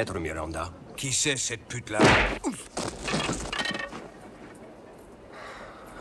Maître Miranda, qui c'est cette pute-là?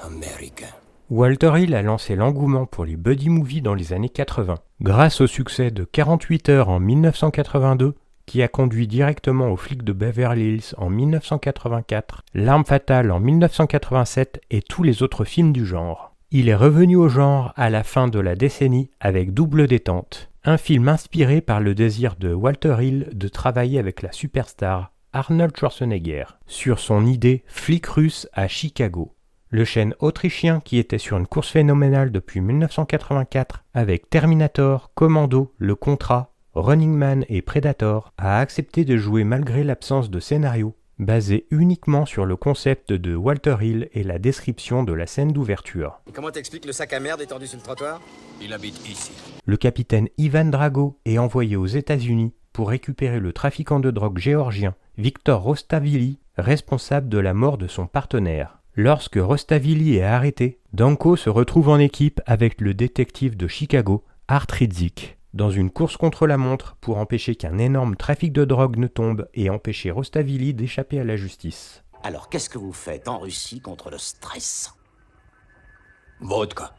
Américain. Walter Hill a lancé l'engouement pour les buddy movies dans les années 80, grâce au succès de 48 heures en 1982, qui a conduit directement aux flics de Beverly Hills en 1984, L'arme fatale en 1987 et tous les autres films du genre. Il est revenu au genre à la fin de la décennie avec Double détente, un film inspiré par le désir de Walter Hill de travailler avec la superstar Arnold Schwarzenegger sur son idée flic russe à Chicago. Le chêne autrichien, qui était sur une course phénoménale depuis 1984 avec Terminator, Commando, Le Contrat, Running Man et Predator, a accepté de jouer malgré l'absence de scénario, basé uniquement sur le concept de Walter Hill et la description de la scène d'ouverture. Et comment t'expliques le sac à merde étendu sur le trottoir? Il habite ici. Le capitaine Ivan Drago est envoyé aux États-Unis pour récupérer le trafiquant de drogue géorgien Viktor Rostavili, responsable de la mort de son partenaire. Lorsque Rostavili est arrêté, Danko se retrouve en équipe avec le détective de Chicago, Art Ridzik, dans une course contre la montre pour empêcher qu'un énorme trafic de drogue ne tombe et empêcher Rostavili d'échapper à la justice. Alors qu'est-ce que vous faites en Russie contre le stress? Vodka.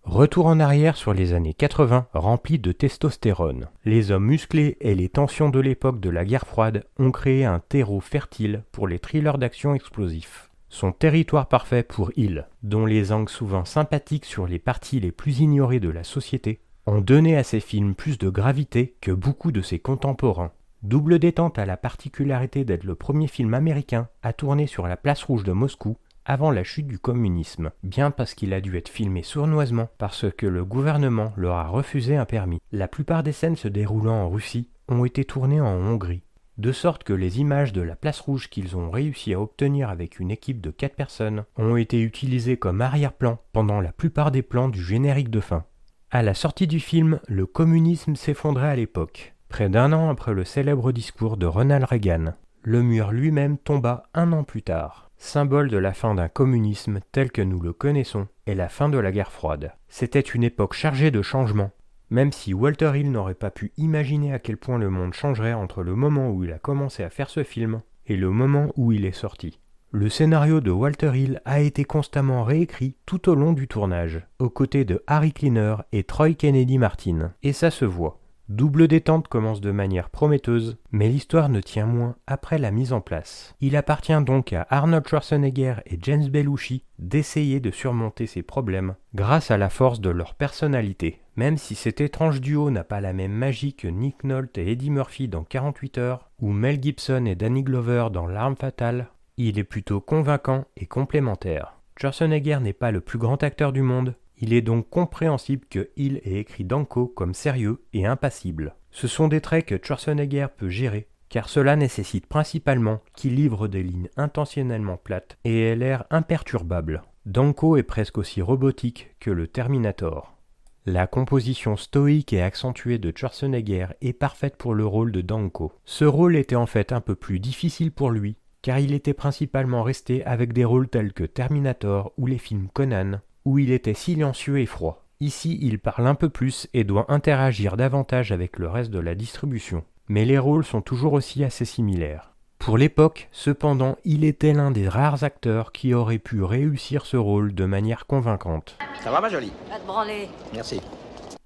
Retour en arrière sur les années 80 remplis de testostérone. Les hommes musclés et les tensions de l'époque de la guerre froide ont créé un terreau fertile pour les thrillers d'action explosifs. Son territoire parfait pour Hill, dont les angles souvent sympathiques sur les parties les plus ignorées de la société, ont donné à ses films plus de gravité que beaucoup de ses contemporains. Double détente a la particularité d'être le premier film américain à tourner sur la place rouge de Moscou avant la chute du communisme, bien parce qu'il a dû être filmé sournoisement parce que le gouvernement leur a refusé un permis. La plupart des scènes se déroulant en Russie ont été tournées en Hongrie, de sorte que les images de la place rouge qu'ils ont réussi à obtenir avec une équipe de 4 personnes ont été utilisées comme arrière-plan pendant la plupart des plans du générique de fin. À la sortie du film, le communisme s'effondrait à l'époque, près d'un an après le célèbre discours de Ronald Reagan. Le mur lui-même tomba un an plus tard, symbole de la fin d'un communisme tel que nous le connaissons et la fin de la guerre froide. C'était une époque chargée de changements, même si Walter Hill n'aurait pas pu imaginer à quel point le monde changerait entre le moment où il a commencé à faire ce film et le moment où il est sorti. Le scénario de Walter Hill a été constamment réécrit tout au long du tournage, aux côtés de Harry Cleaner et Troy Kennedy Martin, et ça se voit. Double détente commence de manière prometteuse, mais l'histoire ne tient moins après la mise en place. Il appartient donc à Arnold Schwarzenegger et James Belushi d'essayer de surmonter ces problèmes grâce à la force de leur personnalité. Même si cet étrange duo n'a pas la même magie que Nick Nolte et Eddie Murphy dans 48 heures, ou Mel Gibson et Danny Glover dans L'arme fatale, il est plutôt convaincant et complémentaire. Schwarzenegger n'est pas le plus grand acteur du monde, il est donc compréhensible que Hill ait écrit Danko comme sérieux et impassible. Ce sont des traits que Schwarzenegger peut gérer, car cela nécessite principalement qu'il livre des lignes intentionnellement plates et ait l'air imperturbable. Danko est presque aussi robotique que le Terminator. La composition stoïque et accentuée de Schwarzenegger est parfaite pour le rôle de Danko. Ce rôle était en fait un peu plus difficile pour lui, car il était principalement resté avec des rôles tels que Terminator ou les films Conan, où il était silencieux et froid. Ici, il parle un peu plus et doit interagir davantage avec le reste de la distribution. Mais les rôles sont toujours aussi assez similaires. Pour l'époque, cependant, il était l'un des rares acteurs qui aurait pu réussir ce rôle de manière convaincante. Ça va ma jolie? Va te branler. Merci.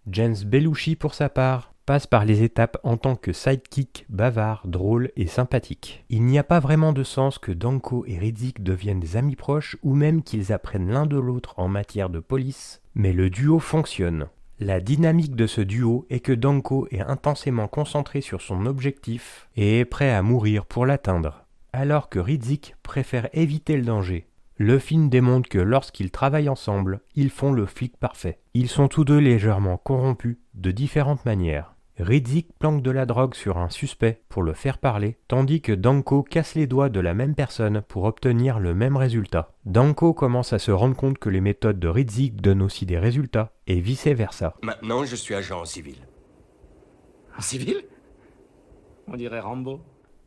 James Belushi, pour sa part, passe par les étapes en tant que sidekick, bavard, drôle et sympathique. Il n'y a pas vraiment de sens que Danko et Ridzik deviennent des amis proches ou même qu'ils apprennent l'un de l'autre en matière de police, mais le duo fonctionne. La dynamique de ce duo est que Danko est intensément concentré sur son objectif et est prêt à mourir pour l'atteindre, alors que Ridzik préfère éviter le danger. Le film démontre que lorsqu'ils travaillent ensemble, ils font le flic parfait. Ils sont tous deux légèrement corrompus de différentes manières. Ridzik planque de la drogue sur un suspect pour le faire parler, tandis que Danko casse les doigts de la même personne pour obtenir le même résultat. Danko commence à se rendre compte que les méthodes de Ridzik donnent aussi des résultats, et vice-versa. Maintenant, je suis agent en civil. En civil? On dirait Rambo.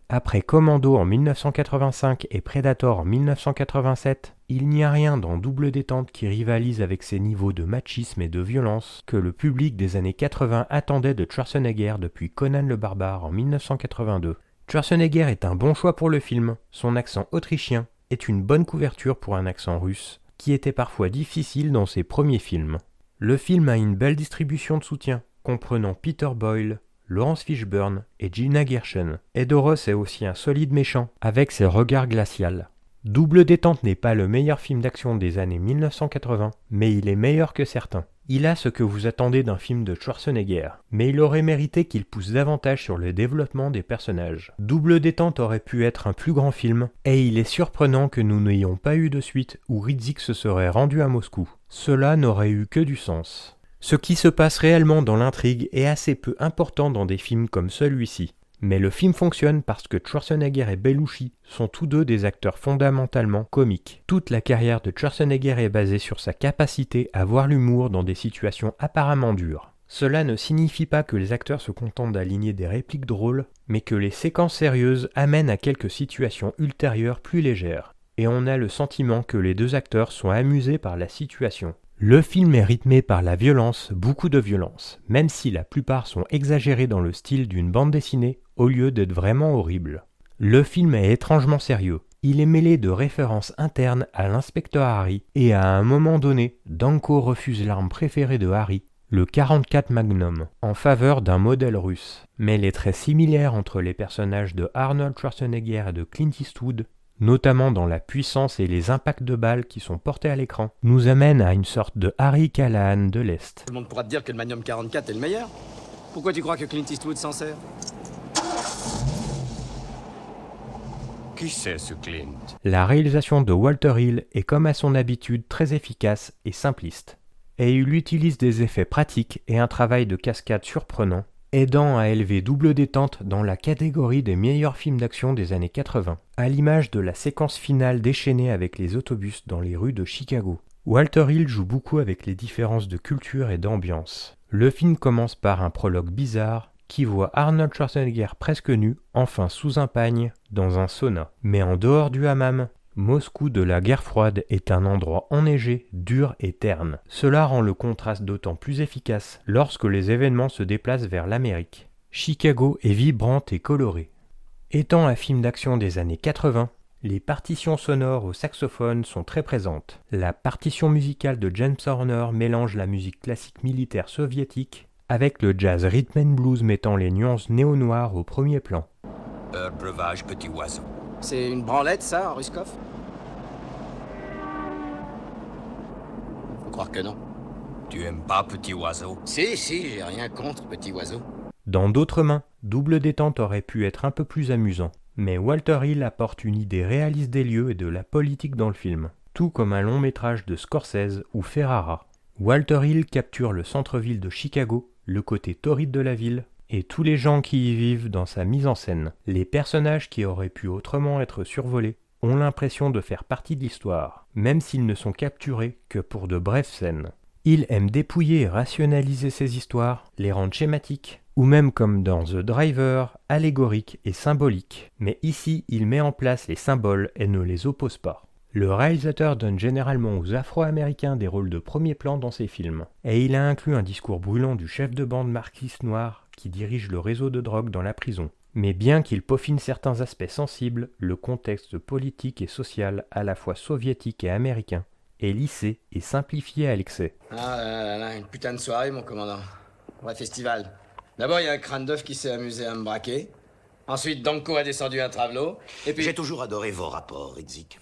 Après Commando en 1985 et Predator en 1987, il n'y a rien dans Double détente qui rivalise avec ces niveaux de machisme et de violence que le public des années 80 attendait de Schwarzenegger depuis Conan le Barbare en 1982. Schwarzenegger est un bon choix pour le film, son accent autrichien est une bonne couverture pour un accent russe, qui était parfois difficile dans ses premiers films. Le film a une belle distribution de soutien, comprenant Peter Boyle, Laurence Fishburne et Gina Gershon. Ed Ross est aussi un solide méchant, avec ses regards glacials. Double Détente n'est pas le meilleur film d'action des années 1980, mais il est meilleur que certains. Il a ce que vous attendez d'un film de Schwarzenegger, mais il aurait mérité qu'il pousse davantage sur le développement des personnages. Double Détente aurait pu être un plus grand film, et il est surprenant que nous n'ayons pas eu de suite où Ridzik se serait rendu à Moscou. Cela n'aurait eu que du sens. Ce qui se passe réellement dans l'intrigue est assez peu important dans des films comme celui-ci. Mais le film fonctionne parce que Schwarzenegger et Belushi sont tous deux des acteurs fondamentalement comiques. Toute la carrière de Schwarzenegger est basée sur sa capacité à voir l'humour dans des situations apparemment dures. Cela ne signifie pas que les acteurs se contentent d'aligner des répliques drôles, mais que les séquences sérieuses amènent à quelques situations ultérieures plus légères. Et on a le sentiment que les deux acteurs sont amusés par la situation. Le film est rythmé par la violence, beaucoup de violence, même si la plupart sont exagérés dans le style d'une bande dessinée au lieu d'être vraiment horribles. Le film est étrangement sérieux. Il est mêlé de références internes à l'inspecteur Harry et à un moment donné, Danko refuse l'arme préférée de Harry, le 44 Magnum, en faveur d'un modèle russe. Mais les traits similaires entre les personnages de Arnold Schwarzenegger et de Clint Eastwood, notamment dans la puissance et les impacts de balles qui sont portés à l'écran, nous amènent à une sorte de Harry Callahan de l'Est. Tout le monde pourra te dire que le Magnum 44 est le meilleur. Pourquoi tu crois que Clint Eastwood s'en sert? Qui c'est ce Clint? La réalisation de Walter Hill est comme à son habitude très efficace et simpliste. Et il utilise des effets pratiques et un travail de cascade surprenant, aidant à élever Double Détente dans la catégorie des meilleurs films d'action des années 80, à l'image de la séquence finale déchaînée avec les autobus dans les rues de Chicago. Walter Hill joue beaucoup avec les différences de culture et d'ambiance. Le film commence par un prologue bizarre qui voit Arnold Schwarzenegger presque nu, enfin sous un pagne, dans un sauna. Mais en dehors du hammam, Moscou de la guerre froide est un endroit enneigé, dur et terne. Cela rend le contraste d'autant plus efficace lorsque les événements se déplacent vers l'Amérique. Chicago est vibrante et colorée. Étant un film d'action des années 80, les partitions sonores au saxophone sont très présentes. La partition musicale de James Horner mélange la musique classique militaire soviétique avec le jazz rhythm and blues mettant les nuances néo-noires au premier plan. Breuvage, petit oiseau. C'est une branlette, ça, Ruskov? Faut croire que non. Tu aimes pas petit oiseau? Si, j'ai rien contre petit oiseau. Dans d'autres mains, Double Détente aurait pu être un peu plus amusant, mais Walter Hill apporte une idée réaliste des lieux et de la politique dans le film, tout comme un long métrage de Scorsese ou Ferrara. Walter Hill capture le centre-ville de Chicago, le côté torride de la ville, et tous les gens qui y vivent dans sa mise en scène. Les personnages qui auraient pu autrement être survolés ont l'impression de faire partie de l'histoire, même s'ils ne sont capturés que pour de brèves scènes. Il aime dépouiller et rationaliser ces histoires, les rendre schématiques, ou même comme dans The Driver, allégoriques et symboliques. Mais ici, il met en place les symboles et ne les oppose pas. Le réalisateur donne généralement aux Afro-Américains des rôles de premier plan dans ses films, et il a inclus un discours brûlant du chef de bande marxiste noir qui dirige le réseau de drogue dans la prison. Mais bien qu'il peaufine certains aspects sensibles, le contexte politique et social à la fois soviétique et américain est lissé et simplifié à l'excès. Ah là là, une putain de soirée, mon commandant. Vrai festival. D'abord, il y a un crâne d'œuf qui s'est amusé à me braquer. Ensuite, Danko a descendu un travelot. Et puis... J'ai toujours adoré vos rapports, Ridzik.